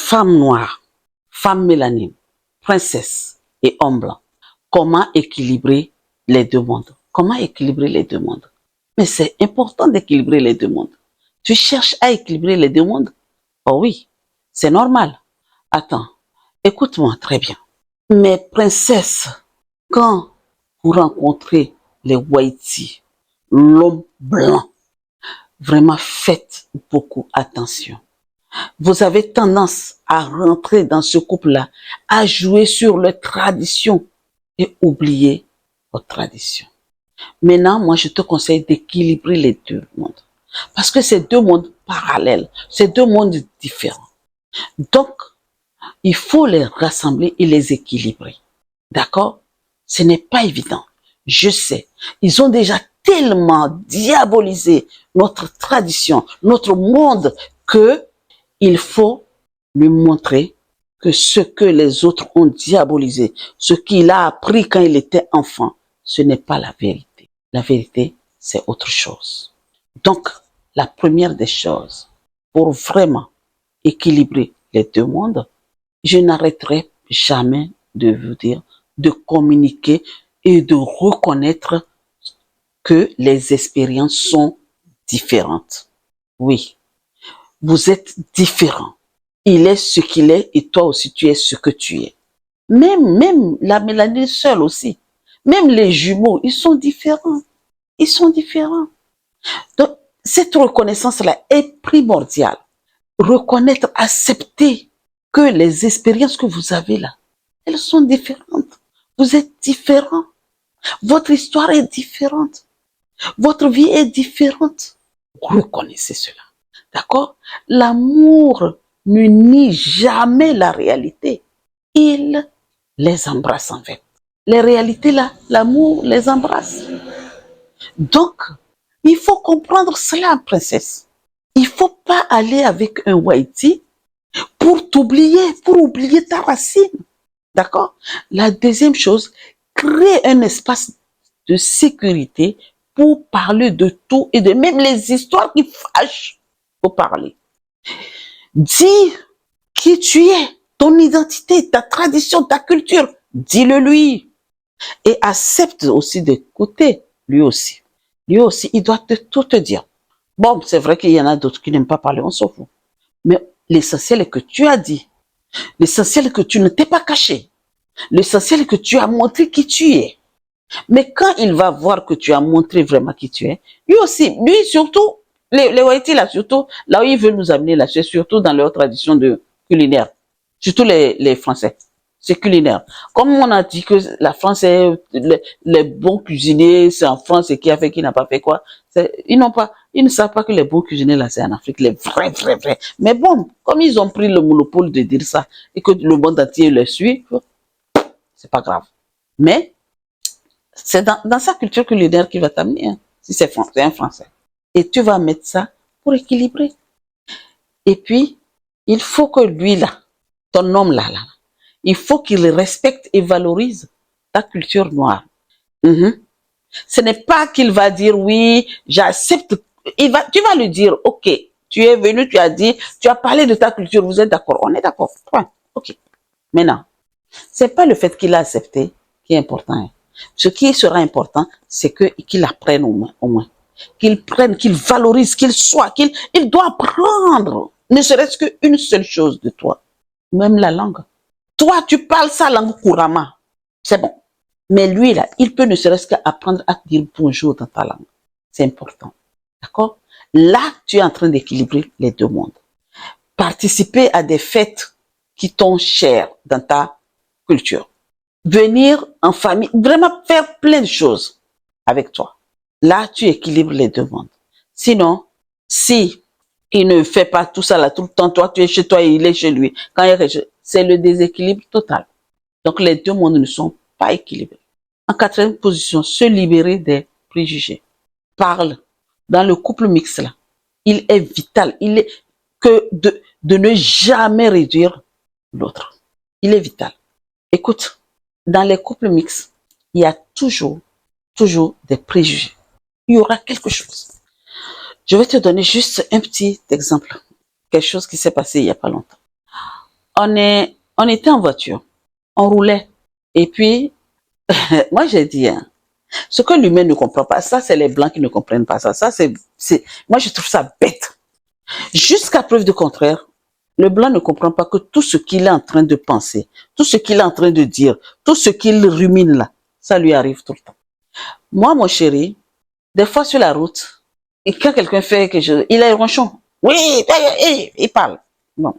femme noire, femme mélanine, princesse et homme blanc. Comment équilibrer les deux mondes? Comment équilibrer les deux mondes? Mais c'est important d'équilibrer les deux mondes. Tu cherches à équilibrer les deux mondes? Oh oui, c'est normal. Attends, écoute-moi très bien. Mais princesse, quand vous rencontrez les Waiti, l'homme blanc, vraiment faites beaucoup attention. Vous avez tendance à rentrer dans ce couple-là, à jouer sur les traditions et oublier vos traditions. Maintenant, moi, je te conseille d'équilibrer les deux mondes. Parce que c'est deux mondes parallèles, c'est deux mondes différents. Donc, il faut les rassembler et les équilibrer. D'accord? Ce n'est pas évident. Je sais. Ils ont déjà tellement diabolisé notre tradition, notre monde, que il faut lui montrer que ce que les autres ont diabolisé, ce qu'il a appris quand il était enfant, ce n'est pas la vérité. La vérité, c'est autre chose. Donc, la première des choses, pour vraiment équilibrer les deux mondes, je n'arrêterai jamais de vous dire de communiquer et de reconnaître que les expériences sont différentes. Oui, vous êtes différents. Il est ce qu'il est et toi aussi tu es ce que tu es. Même la mélanine seule aussi. Même les jumeaux, ils sont différents. Ils sont différents. Donc, cette reconnaissance-là est primordiale. Reconnaître, accepter que les expériences que vous avez là, elles sont différentes. Vous êtes différents. Votre histoire est différente. Votre vie est différente. Reconnaissez cela. D'accord? L'amour ne nie jamais la réalité. Il les embrasse en fait. Les réalités là, l'amour les embrasse. Donc, il faut comprendre cela, princesse. Il ne faut pas aller avec un Waiti pour t'oublier, pour oublier ta racine. D'accord? La deuxième chose, créer un espace de sécurité pour parler de tout et de même les histoires qui fâchent. Pour parler. Dis qui tu es, ton identité, ta tradition, ta culture. Dis-le lui. Et accepte aussi d'écouter lui aussi. Lui aussi, il doit tout te dire. Bon, c'est vrai qu'il y en a d'autres qui n'aiment pas parler, on s'en fout. Mais l'essentiel est que tu as dit. L'essentiel est que tu ne t'es pas caché. L'essentiel est que tu as montré qui tu es. Mais quand il va voir que tu as montré vraiment qui tu es, lui aussi, lui surtout, les Waiti là, surtout, là où ils veulent nous amener là, c'est surtout dans leur tradition de culinaire. Surtout les Français. C'est culinaire. Comme on a dit que la France est, les bons cuisiniers, c'est en France et qui a fait, qui n'a pas fait quoi. Ils ne savent pas que les bons cuisiniers là, c'est en Afrique, les vrais. Mais bon, comme ils ont pris le monopole de dire ça et que le monde entier le suit, c'est pas grave. Mais, c'est dans sa culture culinaire qu'il va t'amener, hein, si c'est un Français. Et tu vas mettre ça pour équilibrer. Et puis, il faut que lui, là, ton homme là, il faut qu'il respecte et valorise ta culture noire. Ce n'est pas qu'il va dire, oui, j'accepte. Tu vas lui dire, ok, tu es venu, tu as dit, tu as parlé de ta culture, vous êtes d'accord, on est d'accord, point, ok. Maintenant, c'est pas le fait qu'il a accepté qui est important, hein. Ce qui sera important, c'est qu'il apprenne au moins. Qu'il prenne, qu'il valorise, il doit apprendre, ne serait-ce qu'une seule chose de toi. Même la langue. Toi, tu parles sa langue couramment. C'est bon. Mais lui, là, il peut ne serait-ce qu'apprendre à dire bonjour dans ta langue. C'est important. D'accord? Là, tu es en train d'équilibrer les deux mondes. Participer à des fêtes qui t'ont cher dans ta culture. Venir en famille, vraiment faire plein de choses avec toi. Là, tu équilibres les deux mondes. Sinon, si il ne fait pas tout ça là tout le temps, toi tu es chez toi et il est chez lui, quand il est c'est le déséquilibre total. Donc les deux mondes ne sont pas équilibrés. En quatrième position, se libérer des préjugés. Parle dans le couple mixte là. Il est vital, il est que de ne jamais réduire l'autre. Il est vital. Écoute, dans les couples mixtes, il y a toujours des préjugés. Il y aura quelque chose. Je vais te donner juste un petit exemple. Quelque chose qui s'est passé il n'y a pas longtemps. on était en voiture, on roulait. Et puis, moi j'ai dit, hein, ce que l'humain ne comprend pas, ça c'est les blancs qui ne comprennent pas ça. Moi je trouve ça bête. Jusqu'à preuve du contraire, le blanc ne comprend pas que tout ce qu'il est en train de penser, tout ce qu'il est en train de dire, tout ce qu'il rumine là, ça lui arrive tout le temps. Moi, mon chéri, des fois sur la route, et quand quelqu'un fait que il est ronchon. Oui, il parle. Bon.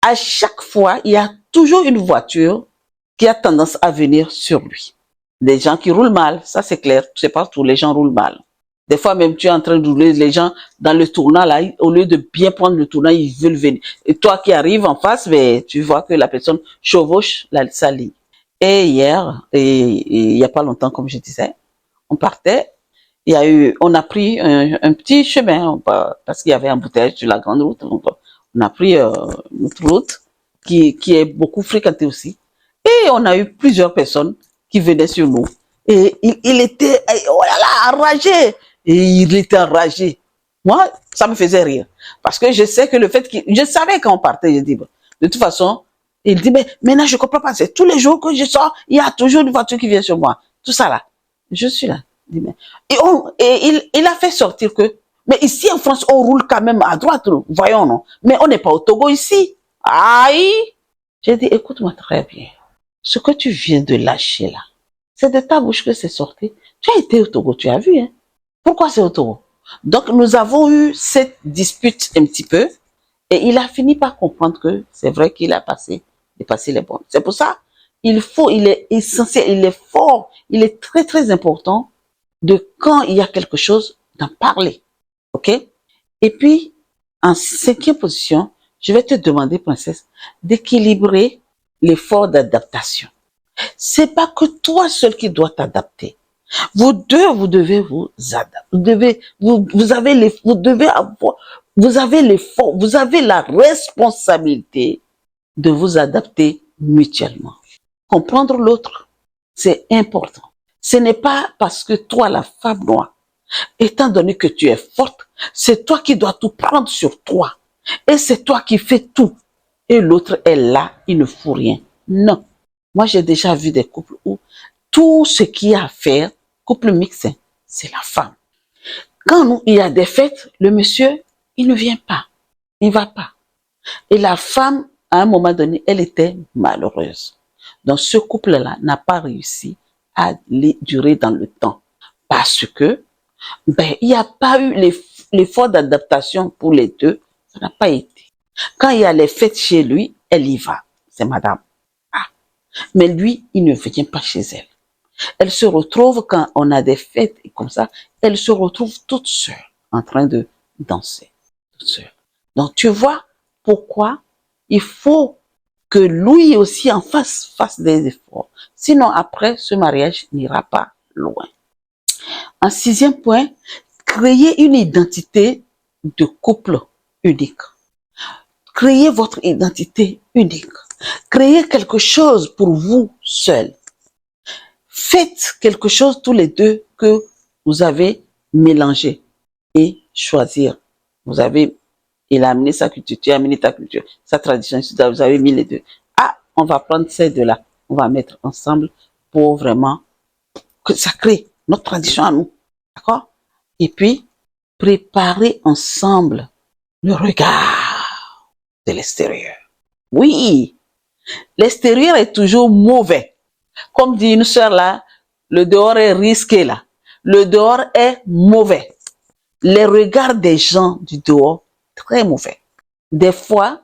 À chaque fois, il y a toujours une voiture qui a tendance à venir sur lui. Des gens qui roulent mal, ça c'est clair, c'est partout, les gens roulent mal. Des fois même, tu es en train de rouler, les gens dans le tournant, là, au lieu de bien prendre le tournant, ils veulent venir. Et toi qui arrives en face, ben, tu vois que la personne chevauche sa ligne. Et hier, et il n'y a pas longtemps, comme je disais, on partait, on a pris un petit chemin, parce qu'il y avait un embouteillage sur la grande route. Donc, on a pris notre route, qui est beaucoup fréquentée aussi. Et on a eu plusieurs personnes qui venaient sur nous. Et il était, oh là là, enragé. Et il était enragé. Moi, ça me faisait rire. Parce que je sais que je savais quand on partait, je dis, de toute façon, il dit, mais maintenant je comprends pas, c'est tous les jours que je sors, il y a toujours une voiture qui vient sur moi. Tout ça là. Je suis là. Et il a fait sortir que, mais ici en France, on roule quand même à droite, voyons, non. Mais on n'est pas au Togo ici. Aïe! J'ai dit, écoute-moi très bien. Ce que tu viens de lâcher là, c'est de ta bouche que c'est sorti. Tu as été au Togo, tu as vu, hein? Pourquoi c'est au Togo? Donc, nous avons eu cette dispute un petit peu, et il a fini par comprendre que c'est vrai qu'il a dépassé les bornes. C'est pour ça, il est essentiel, il est fort, il est très, très important de quand il y a quelque chose, d'en parler. OK? Et puis, en 5e position, je vais te demander, princesse, d'équilibrer l'effort d'adaptation. C'est pas que toi seul qui dois t'adapter. Vous deux, vous devez vous adapter. Vous avez l'effort, vous avez la responsabilité de vous adapter mutuellement. Comprendre l'autre, c'est important. Ce n'est pas parce que toi, la femme noire, étant donné que tu es forte, c'est toi qui dois tout prendre sur toi. Et c'est toi qui fais tout. Et l'autre est là, il ne fout rien. Non. Moi, j'ai déjà vu des couples où tout ce qu'il y a à faire, couple mixte, c'est la femme. Quand il y a des fêtes, le monsieur, il ne vient pas. Il ne va pas. Et la femme, à un moment donné, elle était malheureuse. Donc, ce couple-là n'a pas réussi à durer dans le temps. Parce que, il n'y a pas eu l'effort d'adaptation pour les deux. Ça n'a pas été. Quand il y a les fêtes chez lui, elle y va. C'est madame. Ah. Mais lui, il ne vient pas chez elle. Elle se retrouve, quand on a des fêtes comme ça, elle se retrouve toute seule, en train de danser. Toute seule. Donc, tu vois pourquoi il faut que lui aussi en fasse des efforts. Sinon, après, ce mariage n'ira pas loin. En 6e point, créer une identité de couple unique. Créez votre identité unique. Créez quelque chose pour vous seul. Faites quelque chose tous les deux que vous avez mélangé et choisir. Il a amené sa culture, tu as amené ta culture, sa tradition, vous avez mis les deux. Ah, on va prendre ces deux-là, on va mettre ensemble pour vraiment que ça crée notre tradition à nous. D'accord? Et puis, préparer ensemble le regard de l'extérieur. Oui, l'extérieur est toujours mauvais. Comme dit une sœur là, le dehors est risqué là. Le dehors est mauvais. Les regards des gens du dehors, très mauvais. Des fois,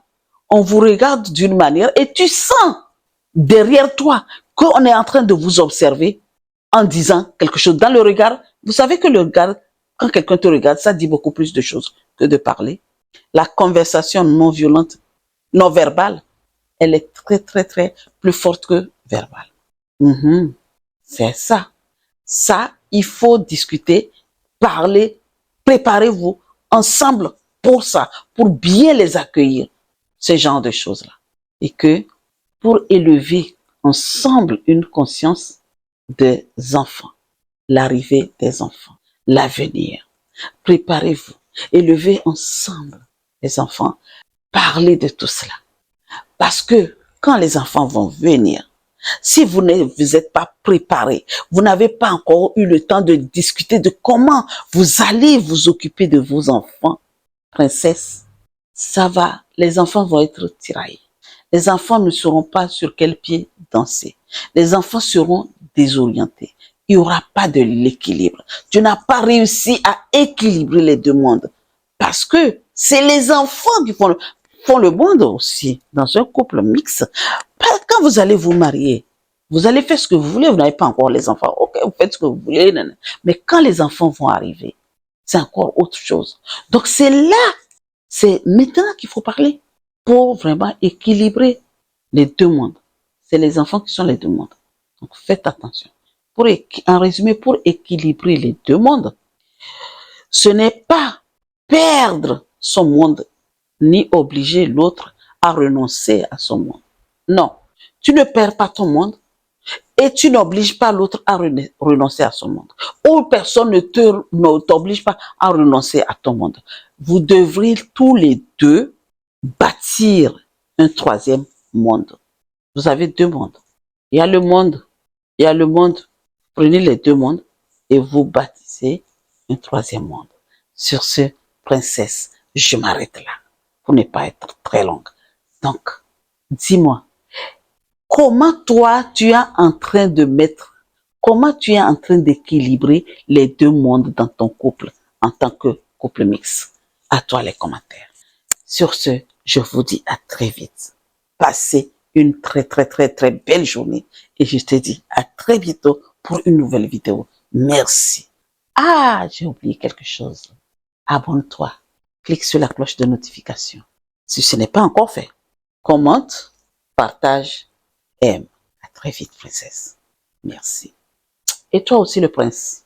on vous regarde d'une manière et tu sens derrière toi qu'on est en train de vous observer en disant quelque chose dans le regard. Vous savez que le regard, quand quelqu'un te regarde, ça dit beaucoup plus de choses que de parler. La conversation non violente, non verbale, elle est très, très, très plus forte que verbale. C'est ça. Ça, il faut discuter, parler, préparez-vous ensemble pour ça, pour bien les accueillir, ce genre de choses-là. Et que pour élever ensemble une conscience des enfants, l'arrivée des enfants, l'avenir. Préparez-vous, élevez ensemble les enfants, parlez de tout cela. Parce que quand les enfants vont venir, si vous ne vous êtes pas préparé, vous n'avez pas encore eu le temps de discuter de comment vous allez vous occuper de vos enfants, princesse, ça va, les enfants vont être tiraillés. Les enfants ne sauront pas sur quel pied danser. Les enfants seront désorientés. Il n'y aura pas de l'équilibre. Tu n'as pas réussi à équilibrer les deux mondes. Parce que c'est les enfants qui font le monde aussi dans un couple mixte. Quand vous allez vous marier, vous allez faire ce que vous voulez, vous n'avez pas encore les enfants. Ok, vous faites ce que vous voulez. Mais quand les enfants vont arriver, c'est encore autre chose. Donc c'est maintenant qu'il faut parler pour vraiment équilibrer les deux mondes. C'est les enfants qui sont les deux mondes. Donc faites attention. En résumé, pour équilibrer les deux mondes, ce n'est pas perdre son monde, ni obliger l'autre à renoncer à son monde. Non, tu ne perds pas ton monde et tu n'obliges pas l'autre à renoncer à son monde. Ou personne ne t'oblige pas à renoncer à ton monde. Vous devrez tous les deux bâtir un troisième monde. Vous avez deux mondes. Il y a le monde, prenez les deux mondes et vous bâtissez un troisième monde. Sur ce, princesse, je m'arrête là pour ne pas être très longue. Donc, dis-moi, comment tu es en train d'équilibrer les deux mondes dans ton couple en tant que couple mixte? À toi les commentaires. Sur ce, je vous dis à très vite. Passez une très très très très belle journée et je te dis à très bientôt pour une nouvelle vidéo. Merci. Ah, j'ai oublié quelque chose. Abonne-toi. Clique sur la cloche de notification. Si ce n'est pas encore fait, commente, partage, aime. À très vite, princesse. Merci. Et toi aussi, le prince.